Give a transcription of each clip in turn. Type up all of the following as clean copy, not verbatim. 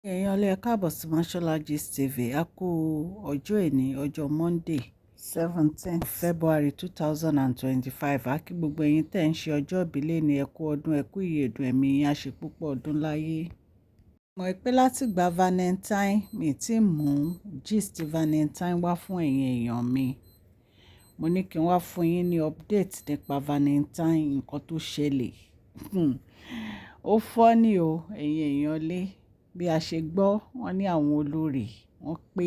Èèyàn lè káàbọ̀ sí Mashola Gist TV. A kú ọjọ́ èní ọjọ́ Monday 17 February 2025. A kí gbogbo ẹ̀yin tẹ́ ń ṣe ọjọ́ ìbílẹ̀ ní ẹ kú ọdún ẹ kú ìyèdùn ẹ̀mí yín á ṣe púpọ̀ ọdún láyé. Mọ̀ pé láti gba Valentine mi tí mú gist Valentine wá fún ẹ̀yin èèyàn mi. Mo ní kí n wá fún yín ní update nípa Valentine nǹkan tó ṣẹlẹ̀. Ó fọ́ ni o ẹ̀yin èèyàn lé. Bí a ṣe gbọ́ wọ́n ní àwọn olórí wọ́n pé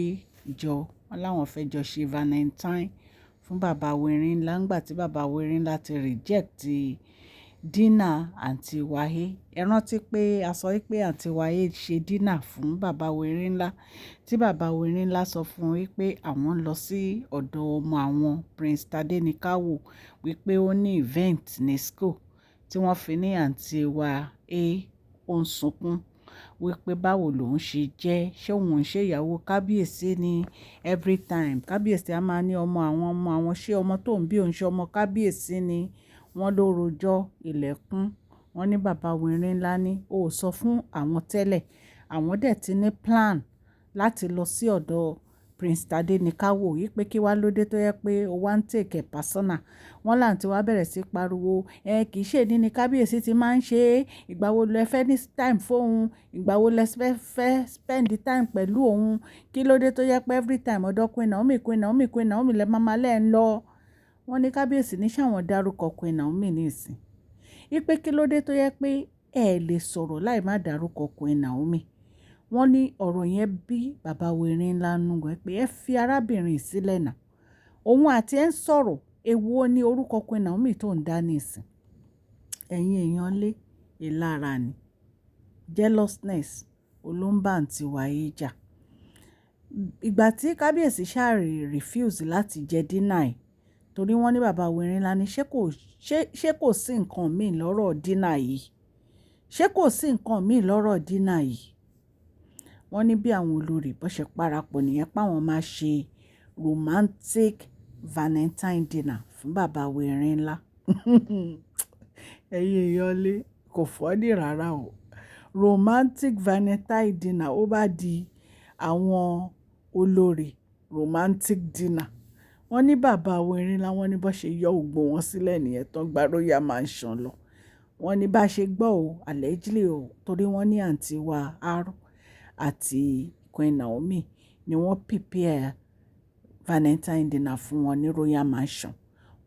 jọ wọ́n láwọn fẹ́ jọ ṣe Valentine fún bàbá Erin ńlá ńgbà tí bàbá Erin ńlá ti reject dinner àǹtí Wáyé. Ẹ rántí pé a sọ pé àǹtí Wáyé ṣe dinner fún bàbá Erin ńlá tí bàbá Erin ńlá sọ fún wọn wípé àwọn ń lọ sí ọ̀dọ̀ ọmọ àwọn Prince Tadenikawo wípé ó ní event ní school tí wọ́n fi ní àǹtí Wáyé ó ń sunkún wípé báwo lòun ṣe jẹ́ ṣé òun ń ṣe ìyàwó kábíyèsí ní every time kábíyèsí a máa ní ọmọ àwọn ṣé ọmọ tó ń bí òun ṣe ọmọ kábíyèsí ni wọ́n ló rojọ́ ilẹ̀kùn wọ́n ní bàbá Erin ńlá ní ó sọ fún àwọn tẹ́lẹ̀ àwọn dẹ̀ ti ní plan láti lọ sí ọ̀dọ̀ Prince Tadenikawo yìí pé kí wá lóde tó yẹ pé ó wá ń take it personal wọ́n láǹtí wá bẹ̀rẹ̀ sí pariwo kì í ṣe ní ni kábíyèsí ti máa ń ṣe ìgbà wo lẹ fẹ́ ní time fóun ìgbà wo lẹ fẹ́ spend the time pẹ̀lú òun kí lóde tó yẹ pé every time ọ̀dọ̀ Queen Naomi lẹ máa lẹ́ ń lọ wọ́n ní kábíyèsí ní ṣàwọn dárúkọ Queen Naomi ní ìsìn wípé kí lóde tó yẹ pé ẹ lè sọ̀rọ̀ láì má dárúkọ Queen Naomi wọ́n ní ọ̀rọ̀ yẹn bí bàbá Erin ńlá nù wẹ́ pé ẹ fi arábìnrin sílẹ̀ náà òun àti ẹ ń sọ̀rọ̀ èwo ní orúkọ Queen Naomi tó ń dá ní ìsìn ẹ̀yin èèyàn lé ìlara ni jealousness olóńbà àǹtí Wáyé jà ìgbà tí kábíyèsí ṣáàrì refuse láti jẹ dínà ẹ̀ torí wọ́n ní bàbá Erin ńlá ni ṣé kò sí nǹkan míì lọ́rọ̀ dínà yìí ṣé kò sí nǹkan míì lọ́rọ̀ dínà yìí wọ́n ní bí àwọn olórí bó ṣe parapọ̀ nìyẹn páwọn máa ṣe romantic Valentine dinner fún bàbá Erin ńlá ẹ̀yin èèyàn lé kò fọ́ọ̀dì rárá o romantic Valentine dinner ó bá di àwọn olórí romantic dinner wọ́n ní bàbá Erin ńlá wọ́n ní bó ṣe yọ ògbó wọn sílẹ̀ nìyẹn tán gba royal mansion lọ wọ́n ní bá ṣe gbọ́ o allegedly o torí wọ́n ní àǹtí wa r àti Queen Naomi ni wọ́n prepare Valentine dinner fún wọn ní royal mansion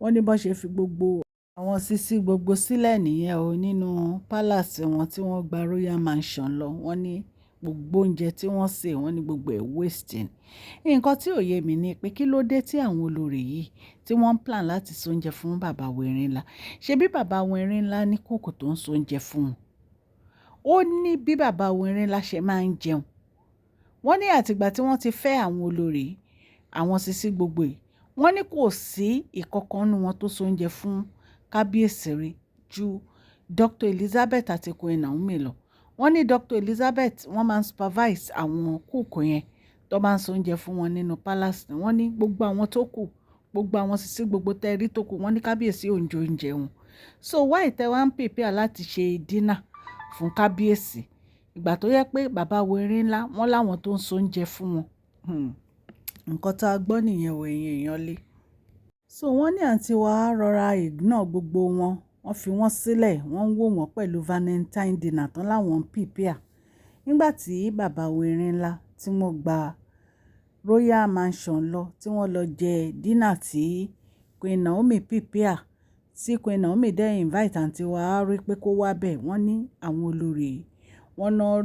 wọ́n ní bó ṣe fi gbogbo àwọn sísí gbogbo sílẹ̀ nìyẹn o nínú palace wọn tí wọ́n gba royal mansion lọ wọ́n ní gbogbo oúnjẹ tí wọ́n sè wọ́n ní gbogbo ẹ̀ wasting nǹkan tí ò yé mi ni pé kí ló dé tí àwọn olórí yìí tí wọ́n ń plan láti sóúnjẹ fún bàbá Erin ńlá ṣé bí bàbá Erin ńlá ní kòkò tó ń sóúnjẹ fún un ó ní bí bàbá Erin ńlá ṣe máa ń jẹun wọ́n ní àtìgbà tí wọ́n ti fẹ́ àwọn olórí àwọn sisi gbogbo yìí wọ́n ní kò sí ìkọ̀kànnú wọn tó sóúnjẹ fún kábíyèsí rí ju Dr. Elizabeth àti Queen Naomi lọ wọ́n ní Dr. Elizabeth wọ́n máa ń supervise àwọn kúùkù yẹn tó máa ń sóúnjẹ fún wọn nínú palace wọ́n ní gbogbo àwọn tó kù gbogbo àwọn sisi gbogbo tẹ́rí tó kù wọ́n ní kábíyèsí òǹjẹ oúnjẹ wọn so why tẹ́ wá ń prepare láti ṣe dinner fún kábíyèsí ìgbà tó yẹ pé bàbá Erin ńlá wọ́n láwọn tó ń sóúnjẹ fún wọn nǹkan tá a gbọ́ nìyẹn ò ẹ̀yin èèyàn lé so wọ́n ní àǹtí wa rọra ignore gbogbo wọn wọ́n fi wọ́n sílẹ̀ wọ́n ń wò wọ́n pẹ̀lú Valentine dinner tán láwọn ń prepare nígbà tí bàbá Erin ńlá tí wọ́n gba royal mansion lọ tí wọ́n lọ jẹ dinner tí Queen Naomi prepare tí Queen Naomi dẹ́ invite àǹtí wa rí pé kó wá bẹ̀ wọ́n ní àwọn olórí wọ́n náà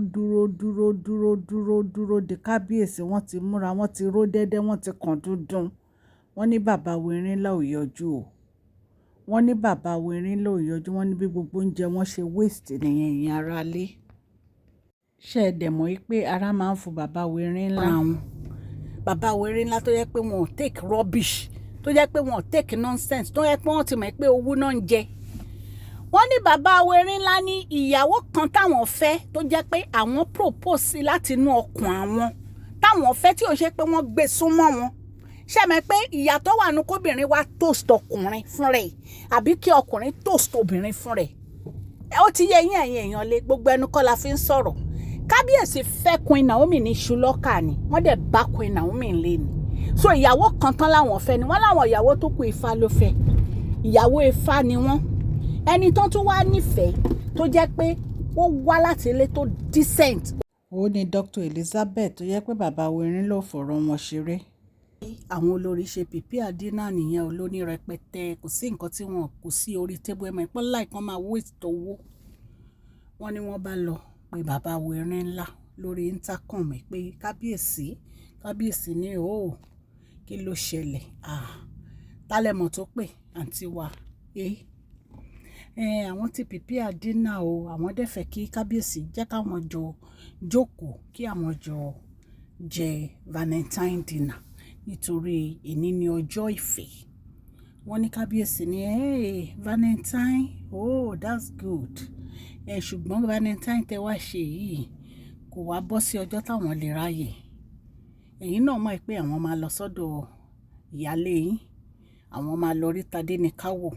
dúró de kábíyèsí wọ́n ti múra wọ́n ti ró dẹ́dẹ́ wọ́n ti kàn dúndún wọ́n ní bàbá Erin ńlá ò yọjú o wọ́n ní bàbá Erin ńlá ò yọjú wọ́n ní bí gbogbo oúnjẹ wọn ṣe waste nìyẹn ìyẹn ara lé ṣe é dẹ̀ mọ̀ pé ara máa ń fún bàbá Erin ńlá wọn bàbá Erin ńlá tó yẹ pé wọn ò take rubbish tó yẹ pé wọn ò take nonsense tó yẹ pé wọ́n ti mọ̀ pé owó náà ń jẹ wọ́n ní bàbá Erin ńlá ní ìyàwó kan táwọn fẹ́ tó jẹ́ pé àwọn propose sí láti inú ọkàn àwọn táwọn fẹ́ tí ò ṣe pé wọ́n gbé súnmọ́ wọn ṣe mọ̀ pé ìyàtọ̀ wà nù kóbìnrin wá toast ọkùnrin fún rẹ̀ àbí kí ọkùnrin toast obìnrin fún rẹ̀ ó ti yẹ yín ẹ̀yin èèyàn lé gbogbo ẹnu kọ́ la fi ń sọ̀rọ̀ kábíyèsí fẹ́ Queen Naomi ní ṣùlọ́kà ni wọ́n dẹ̀ bá Queen Naomi lé ni so ìyàwó kan tán láwọn fẹ́ ni wọ́n láwọn ìyàwó tó kù Ifá ló fẹ́ ìyàwó Ifá ni wọ́n ẹni tó tún wá nífẹ̀ẹ́ tó jẹ́ pé wọ́n wá láti ilé tó decent. ó ní Dr. Elizabeth tó yẹ pé bàbá Erin ló fọ̀rọ̀ wọn ṣeré. àwọn olórí ṣe pìpì àdínà nìyẹn olóní rẹpẹtẹ kò sí nǹkan tí wọn kò sí orí tébù ẹ̀mọ́ ìpọ́n láìkan máa waste owó wọ́n ní wọ́n bá lọ pé bàbá Erin ńlá lórí intercom pé kábíyèsí ní o kí ló ṣẹlẹ̀ tálẹ̀mọ̀ tó pè àǹtí wa àwọn ti pìpì àdínà o àwọn dẹ̀ fẹ́ kí kábíyèsí jẹ́ káwọn jọ jókòó kí àwọn jọ jẹ valentine dinner nítorí èní ni ọjọ́ ìfẹ́ wọ́n ní kábíyèsí ní valentine that's good ṣùgbọ́n valentine tẹ wá ṣe yìí kò wá bọ́ sí ọjọ́ táwọn lè ráyè ẹ̀yin náà mọ̀ pé àwọn máa lọ sọ́dọ̀ ìyálé yín àwọn máa lọ rí Tadé ní káwò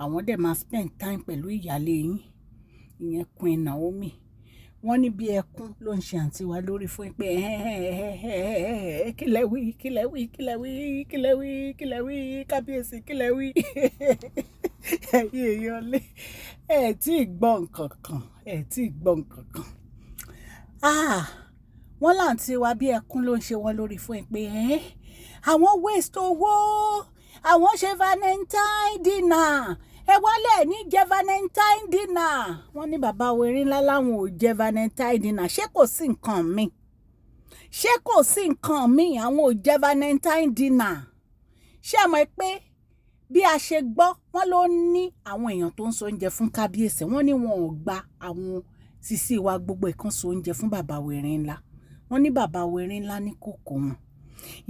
àwọn dẹ̀ máa spend time pẹ̀lú ìyálé yín ìyẹn Queen Naomi wọ́n ní bí ẹkún ló ń ṣe àǹtí wa lórí fún pé kílẹ̀ wí kábíyèsí kílẹ̀ wí ẹ̀yin èèyàn lé tí ì gbọ́ nǹkan kan wọ́n láǹtí wa bí ẹkún ló ń ṣe wọ́n lórí fún pé àwọn waste owó àwọn ṣe valentine dinner wálé ní jẹ valentine dinner wọ́n ní bàbá Erin ńlá láwọn ò jẹ valentine dinner ṣé kò sí nǹkan míì àwọn ò jẹ valentine dinner ṣé mọ̀ pé bí a ṣe gbọ́ wọ́n ló ní àwọn èèyàn tó ń so oúnjẹ fún kábíyèsí wọ́n ní wọn ò gba àwọn sisi wa gbogbo ìkan so oúnjẹ fún bàbá Erin ńlá wọ́n ní bàbá Erin ńlá ní kòkò wọn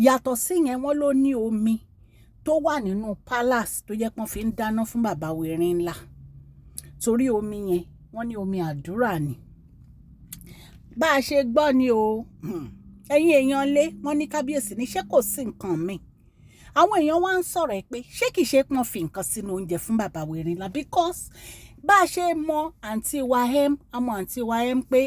yàtọ̀ sí yẹn wọ́n ló ní omi tó wà nínú palace tó jẹ́ pọ́n fi ń dáná fún bàbá Erin ńlá torí omi yẹn wọ́n ní omi àdúrà ni bá a ṣe gbọ́ ni o ẹ̀yin èèyàn lé wọ́n ní kábíyèsí ní ṣé kò sí nǹkan míì àwọn èèyàn wá ń sọ̀rọ̀ pé ṣé kìí ṣe pọ́n fi nǹkan sínú oúnjẹ fún bàbá Erin ńlá because bá a ṣe mọ àǹtí wa pé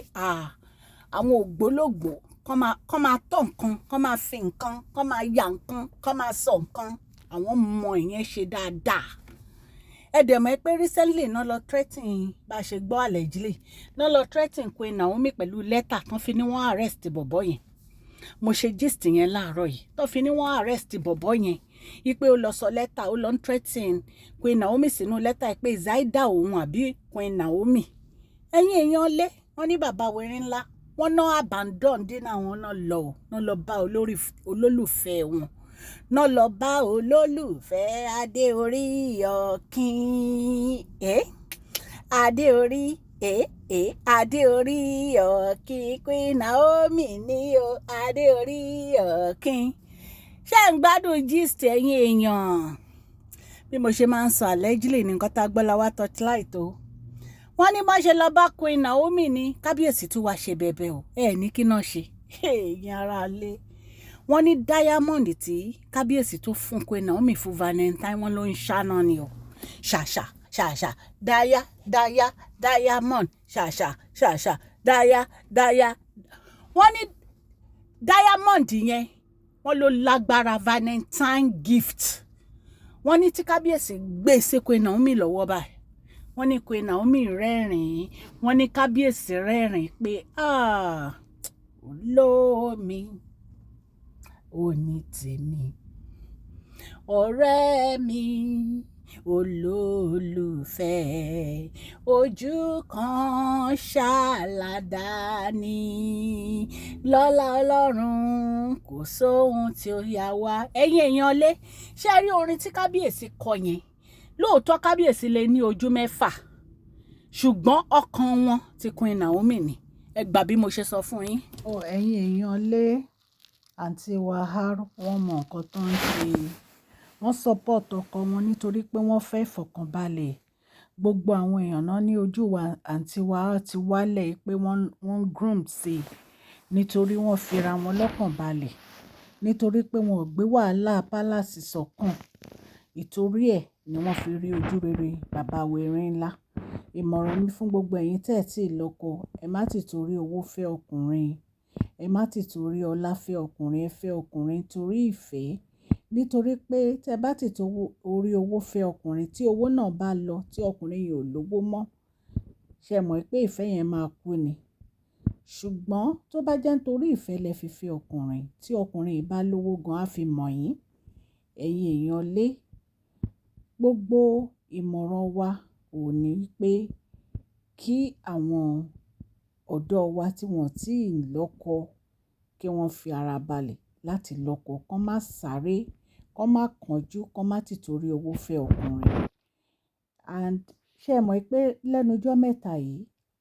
àwọn ògbólógbò kọ́ máa tọ́ nǹkan kọ́ máa fi nǹkan kọ́ máa ya nǹkan kọ́ máa sọ nǹkan àwọn mọ ìyẹn ṣe dáadáa dẹ̀ mọ̀ pé recently náà lọ threatening bá a ṣe gbọ́ allegedly náà lọ threatening Queen Naomi pẹ̀lú lẹ́tà tán fi ní wọ́n arrest bọ̀bọ́ yẹn mo ṣe gist yẹn láàárọ̀ yìí tó fi ní wọ́n arrest bọ̀bọ́ yẹn ipe ó lọ sọ lẹ́tà ó lọ ń threatening Queen Naomi sínú lẹ́tà pé zaida òun àbí Queen Naomi ẹ̀yin èèyàn lé wọ́n ní bàbá Erin ńlá wọ́n náà abandon dínà wọn náà lọ bá olólùfẹ́ wọn náà lọ bá olólùfẹ́ adé orí ọ̀kín adé orí ọ̀kín Queen Naomi ní o adé orí ọ̀kín ṣé ń gbádùn gist ẹ̀yin èèyàn bí mo ṣe máa ń sọ allegedly ní nǹkan tá a gbọ́ la wá torchlight o wọ́n ní bá ṣe lọ bá Queen Naomi ní kábíyèsí tún wá ṣe bẹ̀bẹ̀ o ní kí náà ṣe èèyàn ara lé wọ́n ní diamond tí kábíyèsí tó fún Queen Naomi fún valentine wọ́n ló ń ṣáná ni o ṣàṣà diamond ṣàṣà wọ́n ní diamond yẹn wọ́n ló lágbára valentine gift wọ́n ní tí kábíyèsí gbé sí Queen Naomi lọ́wọ́ báyìí wọ́n ní Queen Naomi rẹ́rìn-ín wọ́n ní kábíyèsí rẹ́rìn-ín pé olómi òní tèmi ọ̀rẹ́ mi olólùfẹ́ ojú kan ṣàlàdá ni lọ́lá ọlọ́run kò sóhun tí ó yà wá ẹ̀yin èèyàn lé ṣé rí orin tí kábíyèsí kọ yẹn lóòótọ́ kábíyèsí lè ní ojú mẹ́fà ṣùgbọ́n ọkàn wọn ti Queen Naomi ni ẹ gbà bí mo ṣe sọ fún yín. ẹ̀yin èèyàn lé àǹtí wàhálà wọ́n mọ nǹkan tó ń ṣe wọ́n support ọkọ wọn nítorí pé wọ́n fẹ́ ìfọ̀kànbalẹ̀ gbogbo àwọn èèyàn náà ní ojú wa àǹtí wàhálà ti wálẹ̀ pé wọ́n groom sí i nítorí wọ́n fira wọn lọ́kàn balẹ̀ nítorí pé wọn ò gbé wàhálà pálásì sọ́kàn ìtorí ẹ̀ ni wọ́n fi rí ojú rere bàbá Erin ńlá ìmọ̀ràn mi fún gbogbo ẹ̀yin tẹ́ ẹ̀ tí ì lọ́kọ, ẹ má ti torí owó fẹ́ ọkùnrin, ẹ má ti torí ọlá fẹ́ ọkùnrin, ẹ fẹ́ ọkùnrin torí ìfẹ́. Nítorí pé tẹ́ bá ti torí owó fẹ́ ọkùnrin, tí owó náà bá lọ, tí ọkùnrin yìí ò lówó mọ́, ṣé ẹ mọ̀ pé ìfẹ́ yẹn máa kú ni. Ṣùgbọ́n tó bá jẹ́ nítorí ìfẹ́ lẹ fi fẹ́ ọkùnrin, tí ọkùnrin yìí bá lówó gan á fi mọ̀ yín, ẹ̀yin èèyàn lé. Gbogbo ìmọ̀ràn wa ò ní pé kí àwọn ọ̀dọ́ wa tí wọ́n tí ì lọ́kọ kí wọ́n fi ara balẹ̀ láti lọ́kọ, kán má sáré, kán má kánjú, kán má ti torí owó fẹ́ ọkùnrin. And ṣé ẹ mọ̀ pé lẹ́nu ọjọ́ mẹ́ta yìí,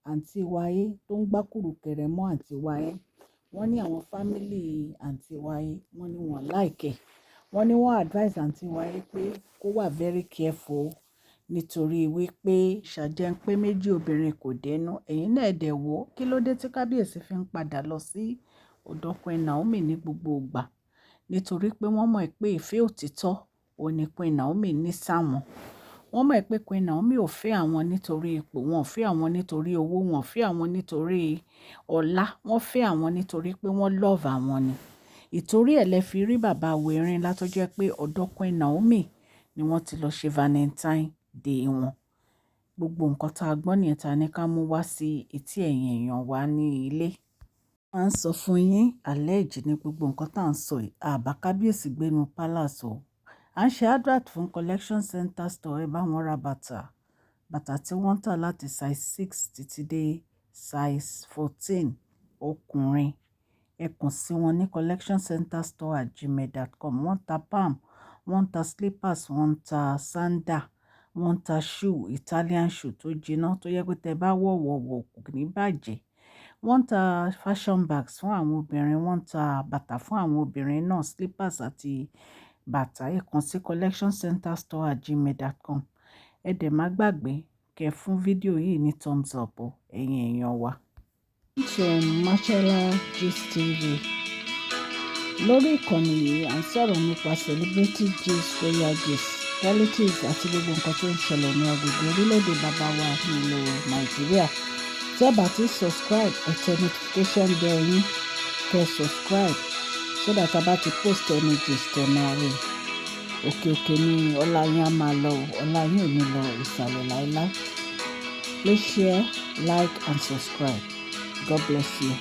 àǹtí Wáyé tó ń gbá kùrùkẹrẹ mọ́ àǹtí Wáyé, wọ́n ní àwọn fámílì àǹtí Wáyé, wọ́n ní wọ́n like. Wọ́n ní wọ́n advise àǹtí Wáyé pé kó wà very careful nítorí wípé ṣàjẹ́ ń pé méjì obìnrin kò dénú. Ẹ̀yin náà dẹ̀ wò ó, kí ló dé tí kábíyèsí fi ń padà lọ sí ọ̀dọ̀ Queen Naomi ní gbogbo ìgbà? Nítorí pé wọ́n mọ̀ pé ìfẹ́ òtítọ́ òun ni Queen Naomi ní sáwọn. Wọ́n mọ̀ pé Queen Naomi ò fẹ́ àwọn nítorí ipò, wọn ò fẹ́ àwọn nítorí owó, wọn ò fẹ́ àwọn nítorí ọlá, wọ́n fẹ́ àwọn nítorí pé wọ́n love àwọn ni. Ìtorí ẹ̀ lẹ fi rí bàbá Erin látó jẹ́ pé ọ̀dọ̀ Queen Naomi ni wọ́n ti lọ ṣe Valentine Day wọn. Gbogbo nǹkan tá a gbọ́ nìyẹn ta ní ká mú wá sí etí ẹ̀yin èèyàn wa ní ilé. A ń sọ fún yín, allege ní gbogbo nǹkan tá à ń sọ yìí. Àbá kábíyèsí gbénu palace o. À ń ṣe advert fún collection center store, ẹ bá wọn ra bàtà. Bàtà tí wọ́n ń tà láti size 6 títí dé size 14 ọkùnrin. Ẹ kàn sí wọn ní collectioncenterstore@gmail.com. Wọ́n ta palm, wọ́n ta slippers, wọ́n ta sandal, wọ́n ta shoe, Italian shoe tó jiná tó yẹ pé tẹ bá wọ̀ kò ní bàjẹ́. Wọ́n ta fashion bags fún àwọn obìnrin, wọ́n ta bàtà fún àwọn obìnrin náà, slippers àti bàtà. Ẹ kàn sí collectioncenterstore@gmail.com. Ẹ dẹ̀ má gbàgbé kẹ́ fún fídíò yìí ní thumbs up o, ẹ̀yin èèyàn wa. Mashola Gist TV. Lórí ìkànnì yìí à ń sọ̀rọ̀ nípa celebrity gist, royal gist, politics àti gbogbo nǹkan tó ń ṣẹlẹ̀ ní agbègbè orílẹ̀-èdè bàbá wa nílẹ̀ Nàìjíríà. Tí ẹ bá ti subscribe, ẹ tẹ notification bell yín kẹ́ subscribe so that a bá ti post any gist ẹ máa rí. Òkè òkè ni ọlá yín á máa lọ, ọlá yín ò ní lọ ìsàlẹ̀ láéláé. Please share, like and subscribe. God bless you.